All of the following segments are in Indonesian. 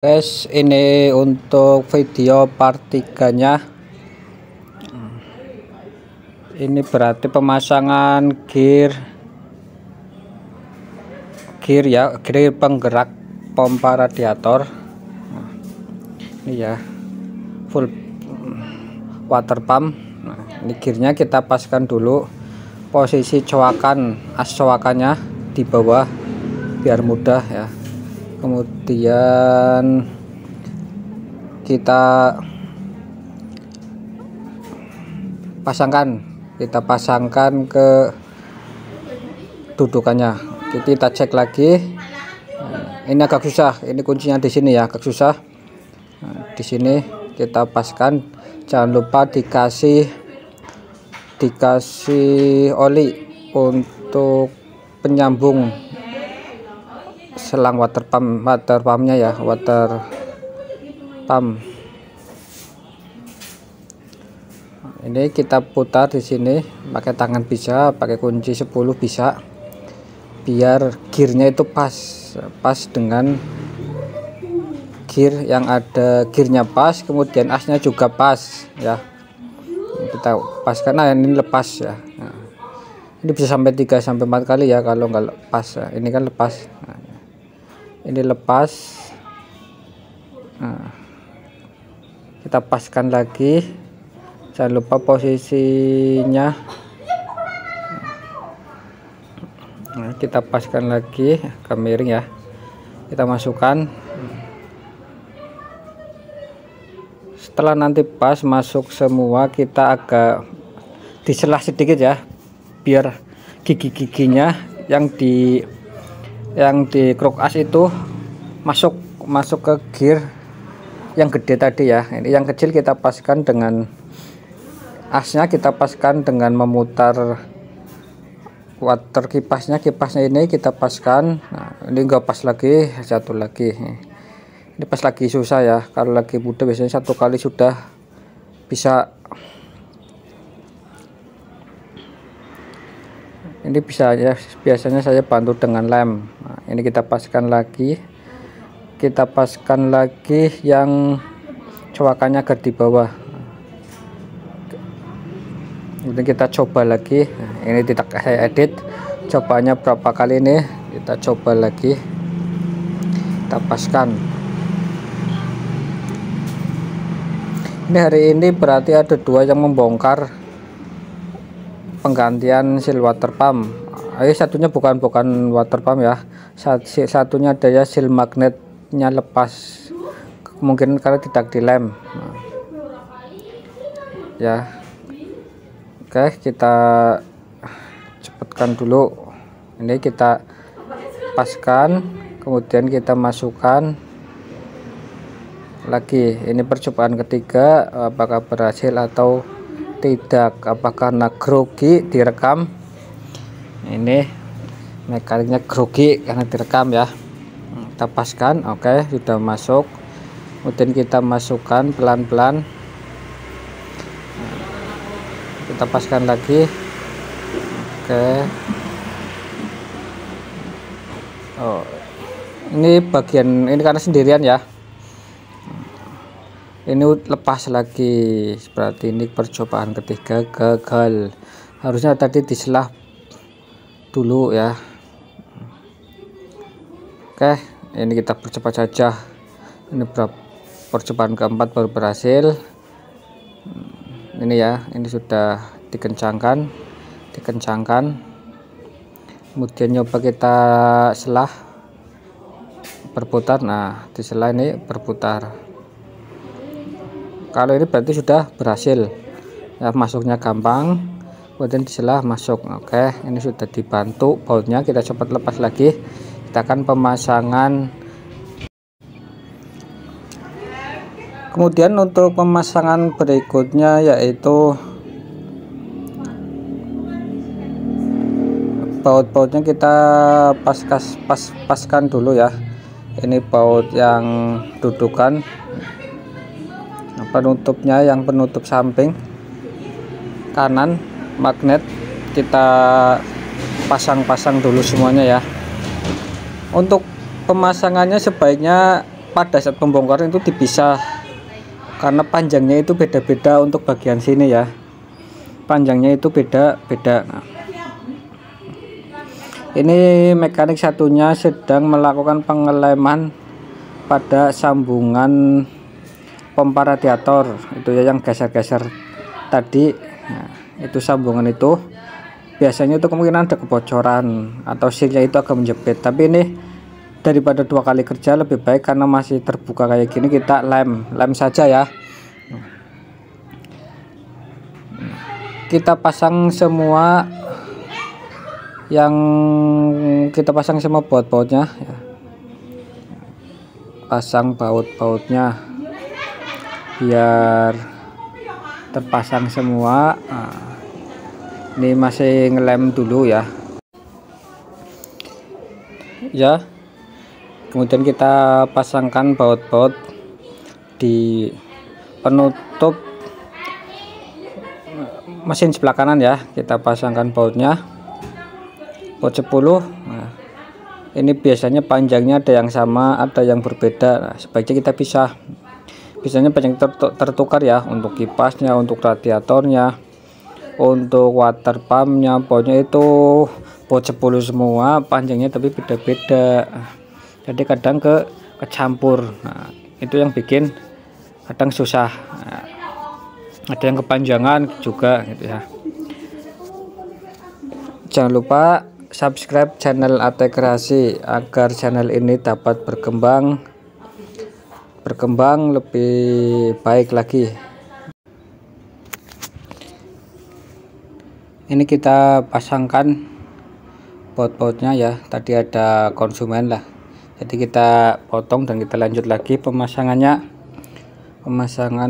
Guys, ini untuk video part 3-nya. Ini berarti pemasangan gear ya, gear penggerak pompa radiator. Ini ya, full water pump. Ini gearnya kita paskan dulu, posisi coakan, as coakannya di bawah biar mudah ya. Kemudian kita pasangkan ke dudukannya. Kita cek lagi. Ini agak susah, ini kuncinya di sini ya, agak susah. Di sini kita paskan, jangan lupa dikasih oli untuk penyambung selang water pumpnya ya, water pump. Ini kita putar di sini pakai tangan bisa, pakai kunci 10 bisa, biar gearnya itu pas dengan gear yang ada, gearnya pas, kemudian asnya juga pas ya. Kita paskan. Nah, ini lepas ya. Nah, ini bisa sampai 3-4 kali ya kalau nggak lepas ya. Ini kan lepas. Nah, ini lepas. Nah, kita paskan lagi, jangan lupa posisinya. Nah, kita paskan lagi ke miring ya, kita masukkan. Setelah nanti pas masuk semua, kita agak diselah sedikit ya, biar gigi-giginya yang di krok as itu masuk ke gear yang gede tadi ya. Ini yang kecil kita paskan dengan asnya, kita paskan dengan memutar water kipasnya ini kita paskan. Nah, ini enggak pas lagi, satu lagi. Ini pas lagi susah ya, kalau lagi mudah biasanya satu kali sudah bisa. Ini bisa ya, biasanya saya bantu dengan lem. Nah, ini kita paskan lagi, yang coakannya ke di bawah. Kemudian kita coba lagi. Nah, ini tidak saya edit, cobanya berapa kali, ini kita coba lagi, kita paskan. Ini hari ini berarti ada 2 yang membongkar penggantian seal water pump. Satunya bukan water pump ya, satunya ada ya, seal magnetnya lepas, kemungkinan karena tidak dilem. Nah, ya, oke, kita cepatkan dulu. Ini kita paskan, kemudian kita masukkan lagi. Ini percobaan ketiga, apakah berhasil atau tidak, apakah karena grogi direkam. Ini mekaniknya grogi karena direkam ya. Kita paskan, oke, sudah masuk. Kemudian kita masukkan pelan-pelan, kita paskan lagi. Oke. Oh, ini bagian ini karena sendirian ya, ini lepas lagi, berarti ini percobaan ketiga gagal. Harusnya tadi diselah dulu ya. Oke, ini kita percepat saja. Ini percobaan keempat baru berhasil. Ini ya, ini sudah dikencangkan. Kemudian nyoba kita selah berputar. Nah, di selah ini berputar. Kalau ini berarti sudah berhasil ya, masuknya gampang, kemudian diselah masuk. Oke, ini sudah dibantu bautnya, kita cepat lepas lagi. Kita akan pemasangan. Kemudian untuk pemasangan berikutnya yaitu baut-bautnya kita paskan dulu ya. Ini baut yang dudukan, penutupnya yang penutup samping kanan magnet kita pasang dulu semuanya ya. Untuk pemasangannya sebaiknya pada saat pembongkaran itu dipisah karena panjangnya itu beda-beda untuk bagian sini ya, panjangnya itu beda-beda. Nah, ini mekanik satunya sedang melakukan pengeleman pada sambungan pompa radiator itu ya, yang geser-geser tadi. Nah, itu sambungan itu biasanya itu kemungkinan ada kebocoran atau silnya itu agak menjepit, tapi ini daripada 2 kali kerja lebih baik karena masih terbuka kayak gini kita lem saja ya. Kita pasang semua baut-bautnya ya. Pasang baut-bautnya biar terpasang semua. Nah, ini masih ngelem dulu ya. Kemudian kita pasangkan baut-baut di penutup mesin sebelah kanan ya. Kita pasangkan bautnya, baut 10. Nah, ini biasanya panjangnya ada yang sama, ada yang berbeda. Nah, sebaiknya kita pisah. Biasanya panjang tertukar ya, untuk kipasnya, untuk radiatornya, untuk water pumpnya, bautnya itu baut 10 semua panjangnya, tapi beda-beda, jadi kadang kecampur. Nah, itu yang bikin kadang susah. Nah, ada yang kepanjangan juga gitu ya. Jangan lupa subscribe channel AT Kreasi agar channel ini dapat berkembang lebih baik lagi. Ini kita pasangkan baut-bautnya ya, tadi ada konsumen lah, jadi kita potong dan kita lanjut lagi pemasangan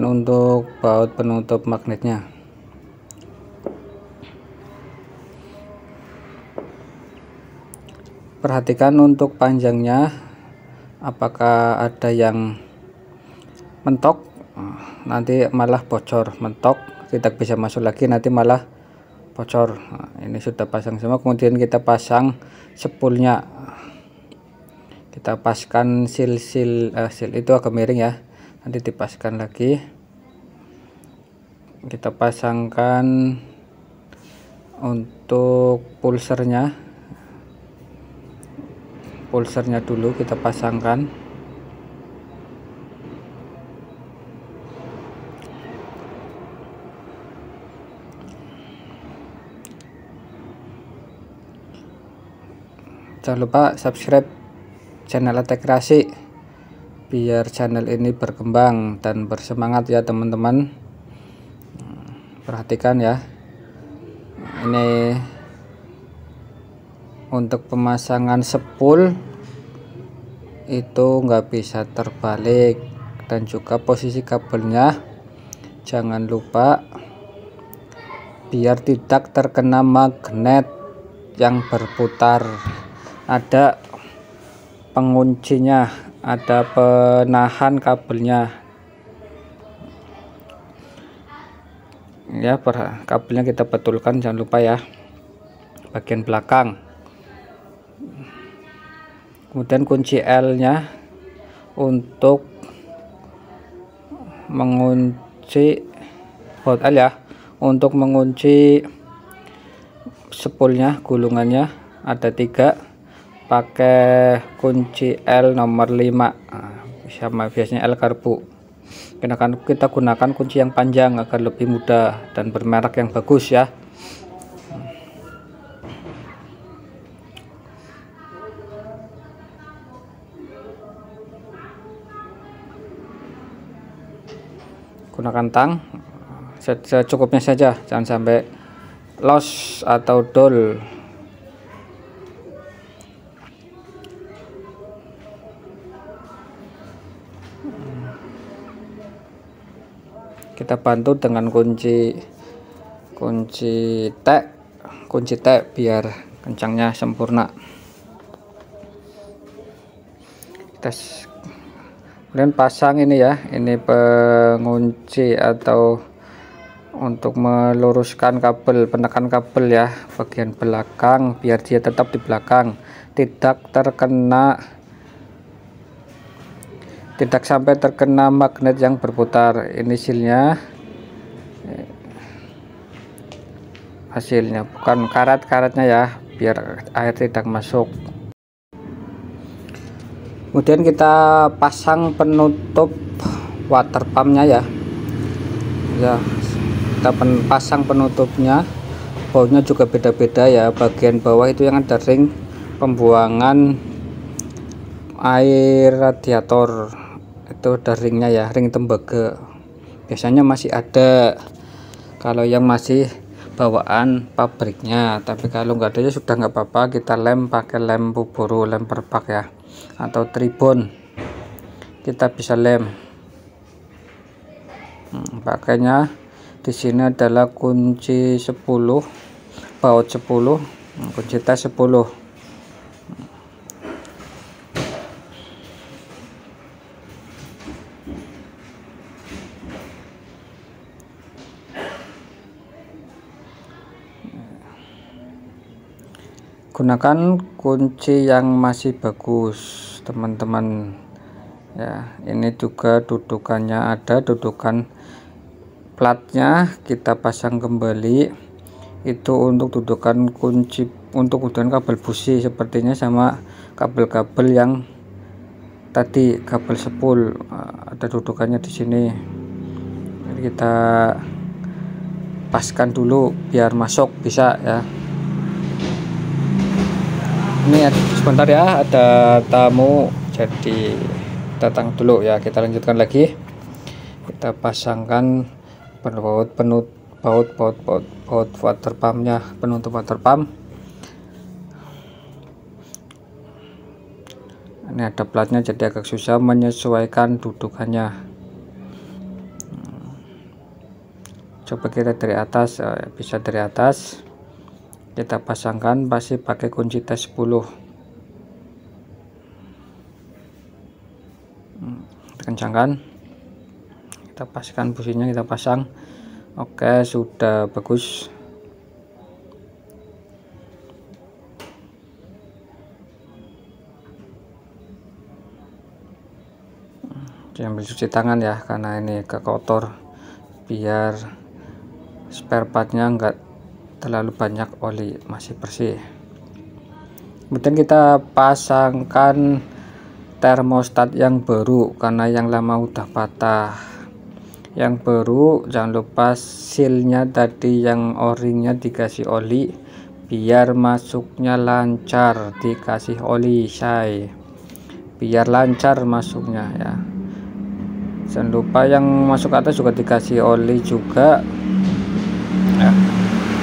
untuk baut penutup magnetnya. Perhatikan untuk panjangnya, apakah ada yang mentok, nanti malah bocor, mentok tidak bisa masuk lagi, nanti malah bocor. Nah, ini sudah pasang semua. Kemudian kita pasang spoolnya, kita paskan seal itu agak miring ya, nanti dipaskan lagi. Kita pasangkan untuk pulsernya dulu kita pasangkan. Jangan lupa subscribe channel AT Kreasi biar channel ini berkembang dan bersemangat ya teman-teman. Perhatikan ya, ini untuk pemasangan spool itu nggak bisa terbalik, dan juga posisi kabelnya jangan lupa biar tidak terkena magnet yang berputar. Ada penguncinya, ada penahan kabelnya ya. Kabelnya kita betulkan, jangan lupa ya, bagian belakang. Kemudian kunci L nya untuk mengunci baut L ya, untuk mengunci spoolnya, gulungannya ada 3, pakai kunci L nomor 5. Sama biasanya L karbu. Kita gunakan kunci yang panjang agar lebih mudah dan bermerek yang bagus ya. Gunakan tang secukupnya saja, jangan sampai los atau dol. Kita bantu dengan kunci T biar kencangnya sempurna. Kita kemudian pasang ini ya, ini pengunci atau untuk meluruskan kabel, penekan kabel ya, bagian belakang biar dia tetap di belakang, tidak tidak sampai terkena magnet yang berputar. Ini hasilnya bukan karat-karatnya ya, biar air tidak masuk. Kemudian kita pasang penutup water pumpnya ya, kita pasang penutupnya. Bautnya juga beda-beda ya, bagian bawah itu yang ada ring pembuangan air radiator, itu ada ringnya ya, ring tembaga biasanya masih ada kalau yang masih bawaan pabriknya. Tapi kalau nggak ada ya sudah nggak apa-apa, kita lem pakai lem Puboro, lem perpak ya, atau tribon kita bisa lem. Pakainya di sini adalah kunci 10, baut 10, kunci tes 10. Gunakan kunci yang masih bagus teman-teman ya. Ini juga dudukannya ada, dudukan platnya kita pasang kembali. Itu untuk dudukan kunci, untuk dudukan kabel busi sepertinya, sama kabel-kabel yang tadi, kabel sepul ada dudukannya di sini. Jadi kita paskan dulu biar masuk bisa ya. Ini sebentar ya, ada tamu jadi datang dulu ya. Kita lanjutkan lagi, kita pasangkan baut water pumpnya, penutup water pump. Ini ada platnya jadi agak susah menyesuaikan dudukannya. Coba kita dari atas, bisa dari atas kita pasangkan, pasti pakai kunci tes 10. Kencangkan, kita pastikan businya kita pasang. Oke, sudah bagus. Ambil cuci tangan ya, karena ini agak kotor, biar spare partnya enggak terlalu banyak oli, masih bersih. Kemudian kita pasangkan termostat yang baru, karena yang lama udah patah. Yang baru jangan lupa sealnya tadi, yang o-ringnya dikasih oli biar masuknya lancar, dikasih oli say biar lancar masuknya ya. Jangan lupa yang masuk atas juga dikasih oli juga ya,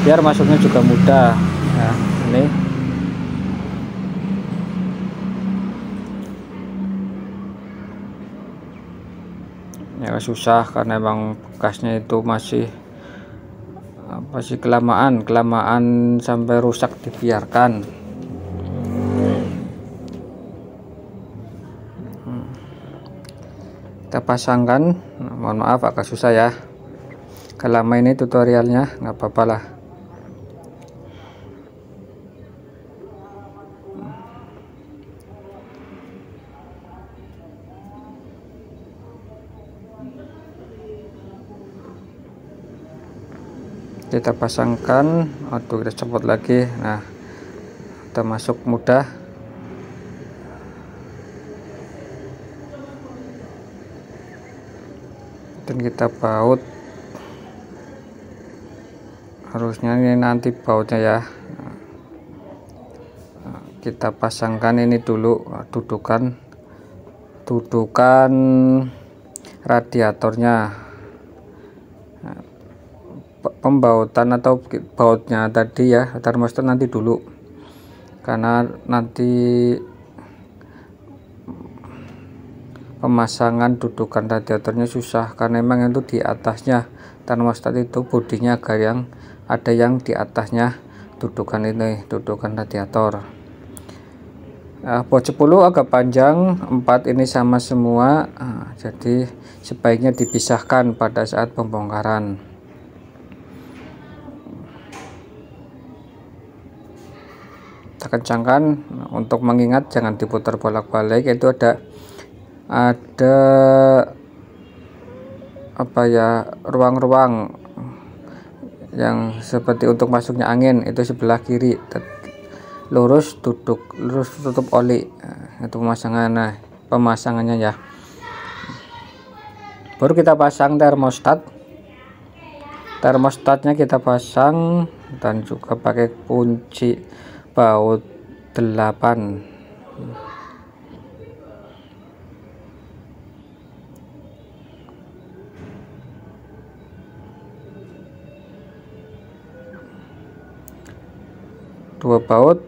biar masuknya juga mudah ya. Ini ya susah karena emang bekasnya itu masih kelamaan sampai rusak dibiarkan. Kita pasangkan, mohon maaf agak susah ya, kelama ini tutorialnya, nggak apa-apa lah. Kita pasangkan, atau kita copot lagi. Nah, kita masuk mudah. Dan kita baut, harusnya ini nanti bautnya ya. Kita pasangkan ini dulu dudukan radiatornya. Pembautan atau bautnya tadi ya, termostat nanti dulu, karena nanti pemasangan dudukan radiatornya susah, karena memang itu di atasnya termostat itu bodinya ada yang di atasnya dudukan ini, dudukan radiator. Baut 10 agak panjang, 4 ini sama semua, jadi sebaiknya dipisahkan pada saat pembongkaran. Kita kencangkan, untuk mengingat jangan diputar bolak-balik. Itu ada ada apa ya, ruang-ruang yang seperti untuk masuknya angin, itu sebelah kiri. Lurus duduk, lurus tutup oli. Itu pemasangannya ya. Baru kita pasang termostatnya kita pasang, dan juga pakai kunci baut 8. Dua baut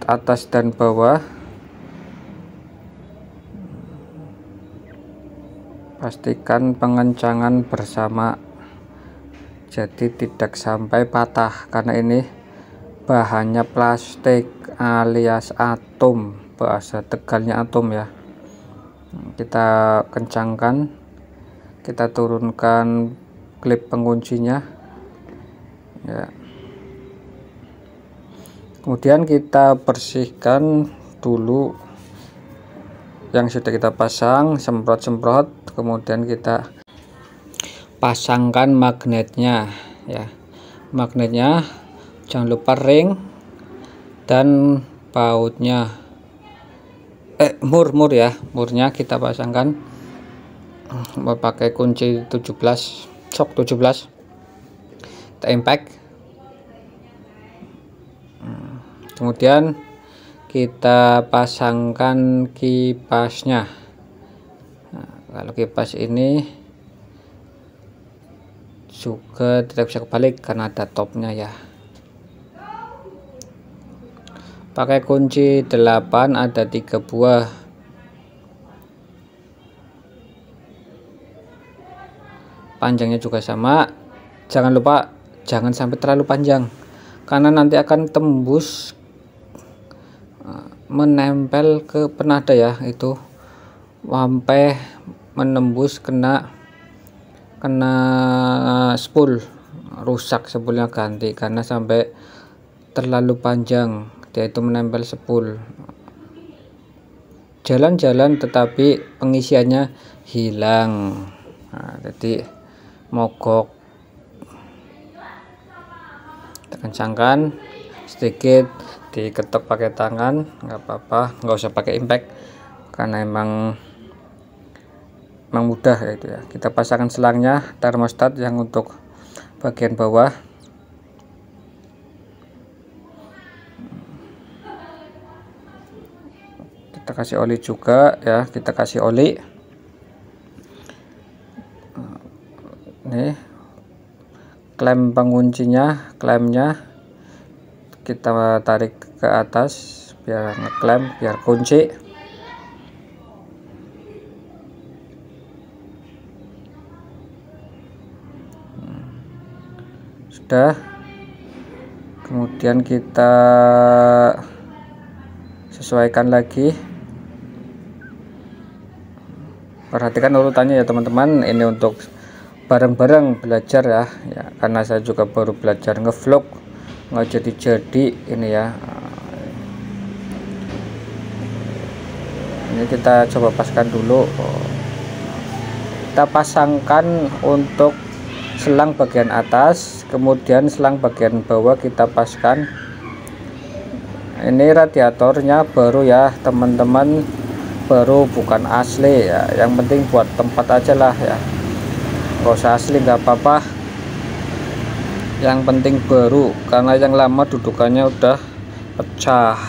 atas dan bawah. Pastikan pengencangan bersama, jadi tidak sampai patah, karena ini bahannya plastik alias atom, bahasa tegalnya atom ya. Kita kencangkan, kita turunkan klip penguncinya ya. Kemudian kita bersihkan dulu yang sudah kita pasang, semprot-semprot. Kemudian kita pasangkan magnetnya ya. Magnetnya jangan lupa ring dan bautnya, mur ya, murnya kita pasangkan pakai kunci 17, sok 17. Kita impact. Kemudian kita pasangkan kipasnya. Nah, kalau kipas ini juga tidak bisa kebalik karena ada topnya ya. Pakai kunci 8, ada 3 buah. Panjangnya juga sama. Jangan lupa jangan sampai terlalu panjang, karena nanti akan tembus menempel ke penada ya, itu sampai menembus kena spool, rusak spoolnya, ganti karena sampai terlalu panjang dia itu menempel spool. Jalan-jalan tetapi pengisiannya hilang, nah, jadi mogok. Kita kencangkan sedikit, diketok pakai tangan, nggak apa-apa, nggak usah pakai impact karena emang mudah ya itu ya. Kita pasangkan selangnya, termostat yang untuk bagian bawah. Kita kasih oli juga ya, kita kasih oli. Nih klem penguncinya, klemnya kita tarik ke atas biar ngeklem, biar kunci. Sudah. Kemudian kita sesuaikan lagi. Perhatikan urutannya ya teman-teman, ini untuk bareng-bareng belajar ya, karena saya juga baru belajar ngevlog, nggak jadi ini ya. Ini kita coba paskan dulu. Kita pasangkan untuk selang bagian atas, kemudian selang bagian bawah kita paskan. Ini radiatornya baru ya teman-teman, baru, bukan asli ya, yang penting buat tempat aja lah ya, nggak usah asli nggak apa-apa, yang penting baru, karena yang lama dudukannya udah pecah.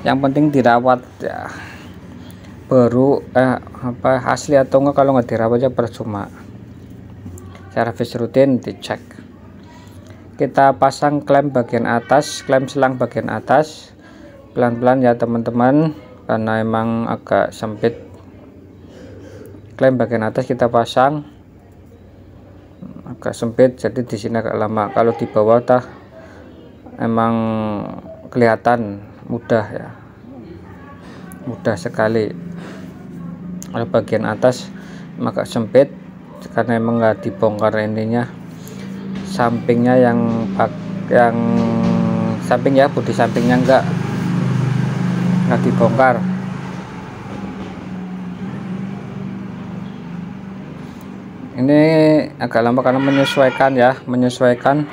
Yang penting dirawat ya, baru asli atau enggak, kalau nggak dirawat aja percuma. Servis rutin dicek. Kita pasang klem bagian atas, klem selang bagian atas, pelan-pelan ya teman-teman, karena emang agak sempit. Klem bagian atas kita pasang agak sempit, jadi di sini agak lama. Kalau di bawah emang kelihatan mudah ya, mudah sekali. Kalau bagian atas agak sempit karena emang nggak dibongkar ininya, sampingnya yang samping ya, bodi sampingnya nggak dibongkar. Ini agak lama karena menyesuaikan ya, menyesuaikan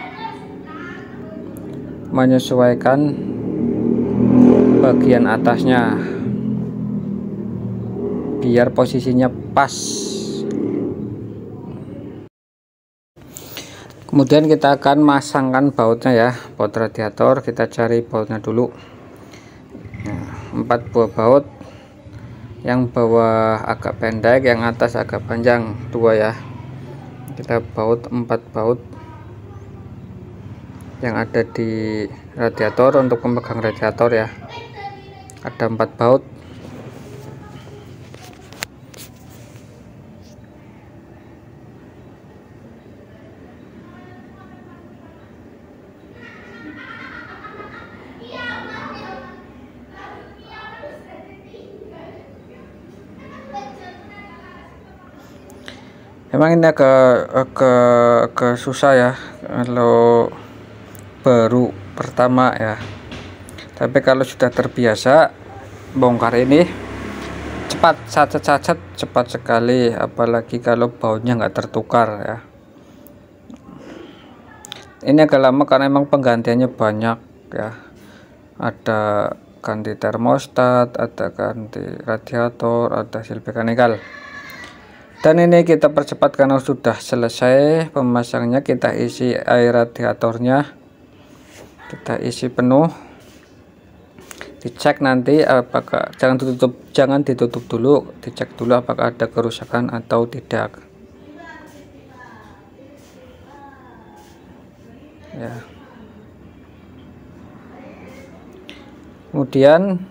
bagian atasnya biar posisinya pas. Kemudian kita akan masangkan bautnya ya, baut radiator. Kita cari bautnya dulu. Nah, 4 buah baut, yang bawah agak pendek, yang atas agak panjang, 2 ya. Kita baut 4 baut yang ada di radiator untuk pemegang radiator ya. Ada 4 baut. Emang ini agak susah ya kalau baru pertama ya, tapi kalau sudah terbiasa bongkar ini cepat sekali, apalagi kalau bautnya nggak tertukar ya. Ini agak lama karena emang penggantiannya banyak ya, ada ganti termostat, ada ganti radiator, ada seal mekanikal. Dan ini kita percepat karena sudah selesai pemasangnya. Kita isi air radiatornya, kita isi penuh, dicek nanti apakah, jangan ditutup dulu, dicek dulu apakah ada kerusakan atau tidak ya. Kemudian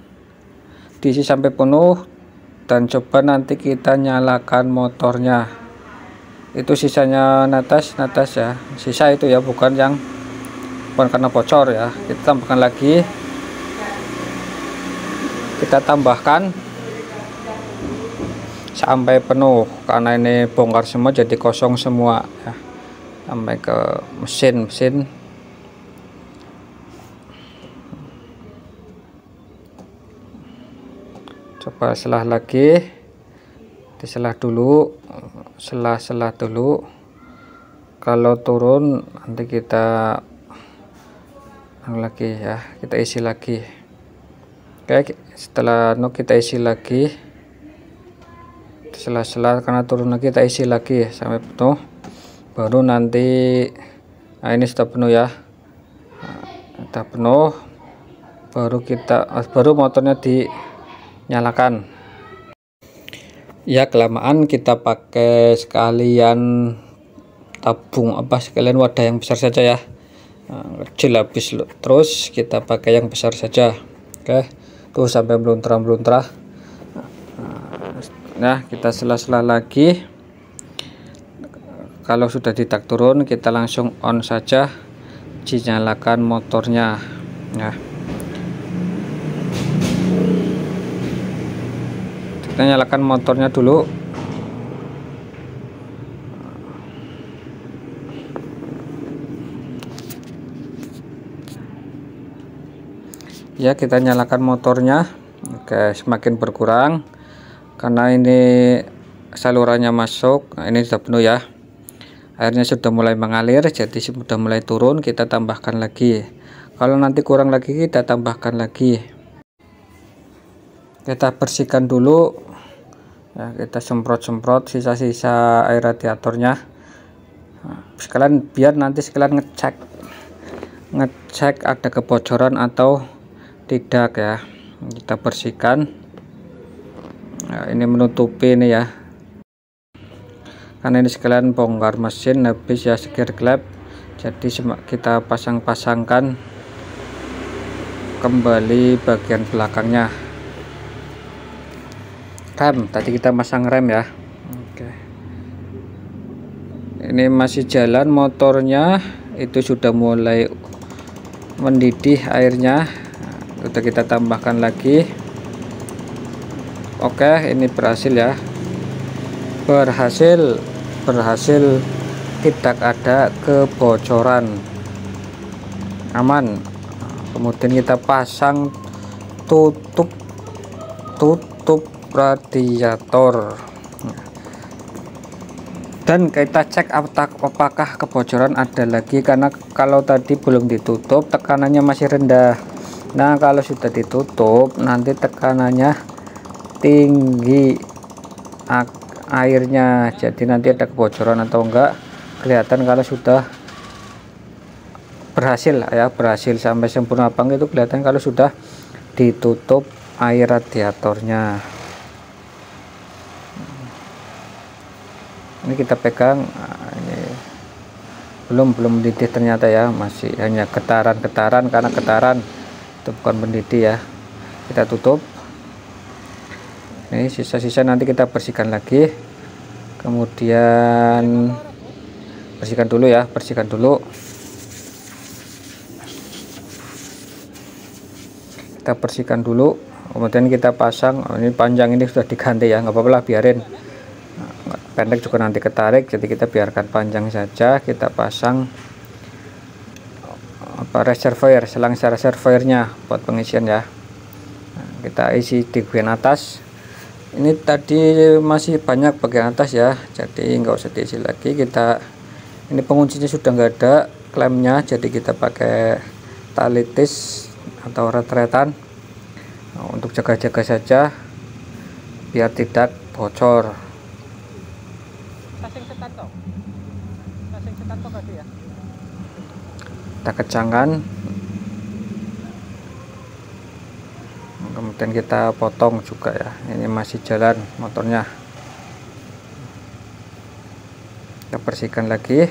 diisi sampai penuh dan coba nanti kita nyalakan motornya. Itu sisanya netes ya, sisa itu ya, bukan karena bocor ya. Kita tambahkan lagi, kita tambahkan sampai penuh karena ini bongkar semua jadi kosong semua ya, sampai ke mesin. Coba selah lagi, diselah dulu, selah dulu. Kalau turun nanti kita lagi ya, kita isi lagi. Oke, setelah kita isi lagi, selah karena turun lagi, kita isi lagi sampai penuh, baru nanti, nah ini sudah penuh ya, sudah penuh, baru motornya dinyalakan ya. Kelamaan kita pakai sekalian sekalian wadah yang besar saja ya, kecil habis, terus kita pakai yang besar saja. Oke, tuh sampai meluntra. Nah, kita selah lagi. Kalau sudah ditak turun, kita langsung on saja, dinyalakan motornya ya. Kita nyalakan motornya dulu. Ya, kita nyalakan motornya. Oke, semakin berkurang karena ini salurannya masuk. Nah, ini sudah penuh ya, airnya sudah mulai mengalir, jadi sudah mulai turun. Kita tambahkan lagi, kalau nanti kurang lagi kita tambahkan lagi. Kita bersihkan dulu ya, kita semprot sisa-sisa air radiatornya, sekalian biar nanti sekalian ngecek ada kebocoran atau tidak ya. Kita bersihkan. Nah, ini menutupi ini ya, karena ini sekalian bongkar mesin habis ya, gear klep, jadi kita pasangkan kembali bagian belakangnya. Rem, tadi kita masang rem ya. Oke, ini masih jalan motornya, itu sudah mulai mendidih airnya. Udah kita tambahkan lagi. Oke, ini berhasil ya, berhasil tidak ada kebocoran, aman. Kemudian kita pasang tutup radiator. dan kita cek apakah kebocoran ada lagi, karena kalau tadi belum ditutup tekanannya masih rendah. Nah kalau sudah ditutup nanti tekanannya tinggi airnya, jadi nanti ada kebocoran atau enggak kelihatan. Kalau sudah berhasil ya, berhasil sampai sempurna apa enggak itu kelihatan kalau sudah ditutup air radiatornya. Ini kita pegang, nah, ini belum mendidih ternyata ya, masih hanya getaran-getaran, karena getaran itu bukan mendidih ya. Kita tutup. Ini sisa-sisa nanti kita bersihkan lagi, kemudian bersihkan dulu ya, bersihkan dulu. Kita bersihkan dulu, kemudian kita pasang. Ini panjang ini sudah diganti ya, nggak apa-apa lah, biarin. Pendek juga nanti ketarik, jadi kita biarkan panjang saja. Kita pasang reservoir, selang reservoirnya buat pengisian ya. Nah, kita isi di bagian atas. Ini tadi masih banyak bagian atas ya, jadi nggak usah diisi lagi. Ini penguncinya sudah nggak ada, klemnya, jadi kita pakai tali tis atau ret-retan, nah, untuk jaga-jaga saja biar tidak bocor. Kita kecangkan, kemudian kita potong juga ya. Ini masih jalan motornya, kita bersihkan lagi,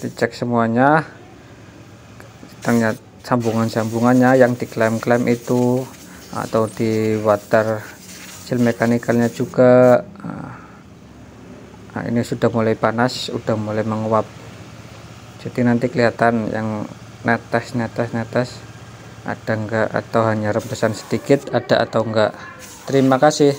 dicek semuanya. Ternyata sambungannya yang diklaim-klaim itu, atau di water seal mekanikalnya juga, nah ini sudah mulai panas, sudah mulai menguap, jadi nanti kelihatan yang netes ada enggak, atau hanya rembesan sedikit ada atau enggak. Terima kasih.